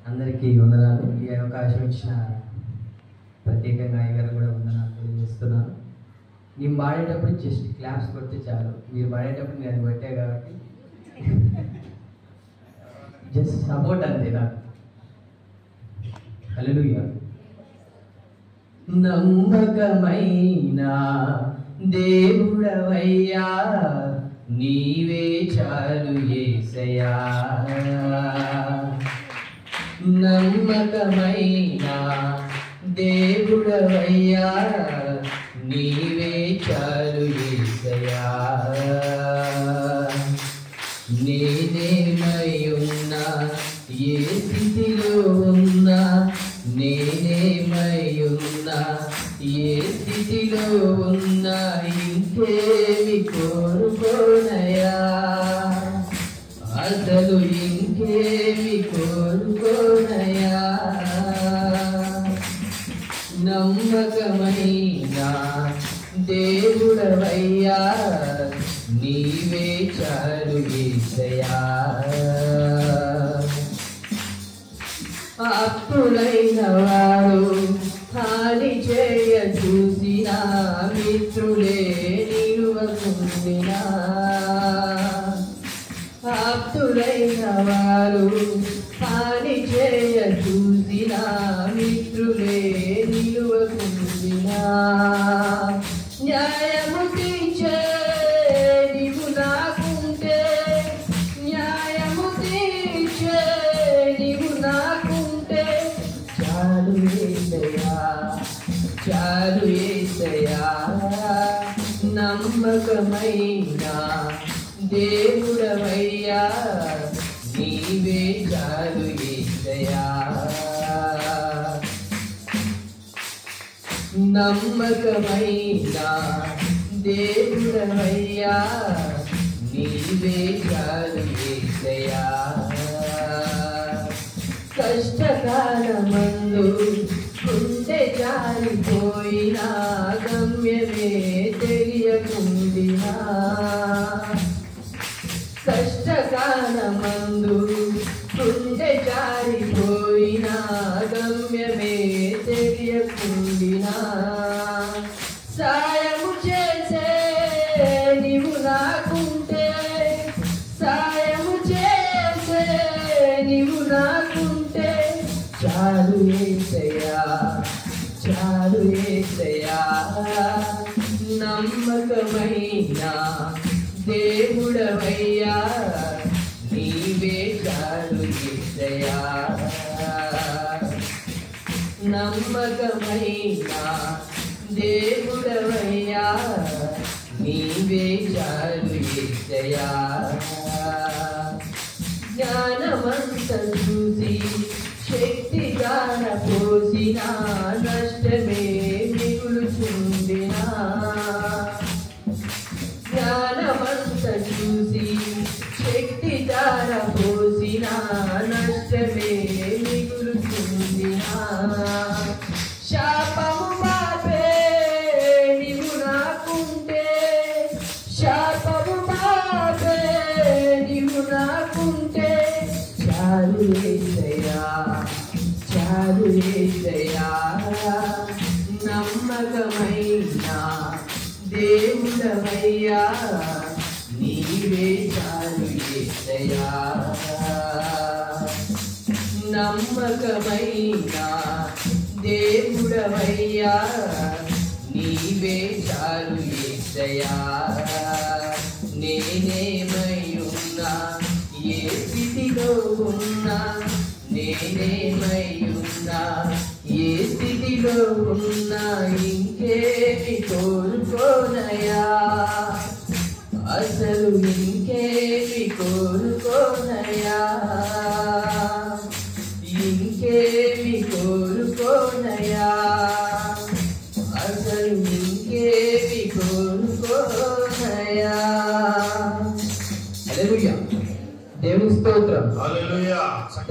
అందరికీ వందనాలు. ఈ అవకాశం ఇచ్చిన ప్రత్యేకంగా అయ్యగారు కూడా వందనాలు తెలియజేస్తున్నాను. నేను పాడేటప్పుడు జస్ట్ క్లాప్స్ కొడితే చాలు. మీరు పాడేటప్పుడు నేను అది పెట్టా కాబట్టి జస్ట్ సపోర్ట్ అంతే నాకు. హల్లెలూయా. నమ్మకమైన దేవుడవయ్యా నీవే చాలు యేసయ్యా. నమ్మకమైన దేవుడవయ్యా నీవే చాలు యేసయ్యా. నేనేమై ఉన్నా ఏ స్థితిలో ఉన్నా, నేనేమై ఉన్నా ఏ స్థితిలో ఉన్నా, ఇంకేమి కోరుకోనయా, అసలు ఇంకేమి కోరుకోనయా. నమ్మకమైన దేవుడవయ్యా నీవే చాలు యేసయ్యా. ఆప్తులైన వారు హాని చేయ చూసిన, మిత్రులే నిలువకుండినా. ఆప్తులైన వారు హాని చేయ చూసిన, మిత్రులే నిలువకుండినా. న్యాయము తీర్చే నీవు నాకుంటే, న్యాయము తీర్చే నీవు నాకుంటే, చాలు యేసయ్యా, చాలు యేసయ్యా. నమ్మకమైన దేవుడవయ్యా నీవే చాలు యేసయ్యా. నమ్మకమైన దేవుడవయ్యా నీవే చాలు యేసయ్యా. కష్టకాలమందు గుండె జారిపోయినా, గమ్యమే తెలియకుండినా. కష్టకాలమందు గుండె జారిపోయినా, గమ్యమే తెలియకుండినా. సాయము చేసే నీవు నాకుంటే, సాయము చేసే నీవు నాకుంటే, చాలు యేసయ్యా, చాలు యేసయ్యా. నమ్మకమైన దేవుడవయ్యా నీవే చాలు యేసయ్యా. నమ్మకమైన దేవుడవయ్యా నీవే చాలు యేసయ్యా. జ్ఞానమంత చూసి శక్తి గాన పోసిన, నష్టమే మిగులుచుండినా. జ్ఞానమంత చూసి శక్తి ధార పోసిన, నష్టమే మిగులుచుండినా. శాపము మాపే నీవు నాకుంటే, శాపము మాపే నీవు నాకుంటే, చాలు యేసయ్యా, చాలు యేసయ్యా. నమ్మకమైన దేవుడవయ్యా నీవే చాలు యేసయ్యా. నమ్మకమైన దేవుడవయ్యా నీవే చాలు యేసయ్యా. నేనేమై ఉన్నా ఏ స్థితిలో ఉన్నా, నేనేమై ఉన్నా ఏ స్థితిలో ఉన్నా, ఇంకేమి కోరుకోనయా, అసలు ఇంకేమి కోరుకోనయా, ఇంకేమి కోరుకోనయా, అసలు ఇంకేమి కోరుకోనయా. హల్లెలూయా. దేవుని స్తోత్రం. హల్లెలూయా.